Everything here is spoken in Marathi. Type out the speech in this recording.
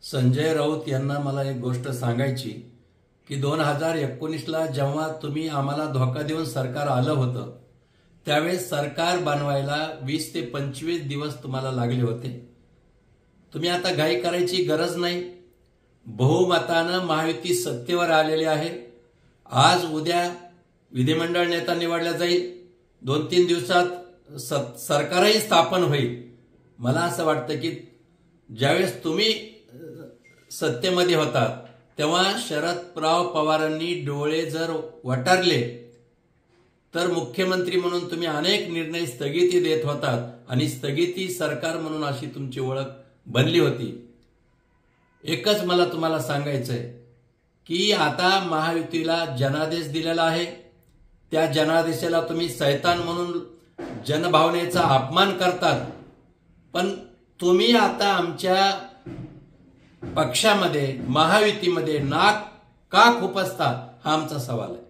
संजय राऊत यांना मला एक गोष्ट सांगायची की 2019ला जेव्हा तुम्ही आम्हाला धोका देऊन सरकार आलं होतं त्यावेळेस सरकार बनवायला 20 ते 25 दिवस तुम्हाला लागले होते। तुम्ही आता घाई करायची गरज नाही। बहुमतानं महायुती सत्तेवर आलेली आहे। आज उद्या विधिमंडळ नेता निवडला जाईल। 2-3 दिवसात सरकारही स्थापन होईल। मला असं वाटतं की ज्यावेळेस तुम्ही सत्तेमध्ये होतात तेव्हा शरदराव पवारांनी डोळे जर वटारले तर मुख्यमंत्री म्हणून तुम्ही अनेक निर्णय स्थगिती देत होतात आणि स्थगिती सरकार म्हणून अशी तुमची ओळख बनली होती। एकच मला तुम्हाला सांगायचंय की आता महायुतीला जनादेश दिलेला आहे। त्या जनादेशाला तुम्ही शैतान म्हणून जनभावनेचा अपमान करतात, पण तुम्ही आता आमच्या पक्षामध्ये महायुतीमध्ये नाक का खुपसता हा आमचा सवाल आहे।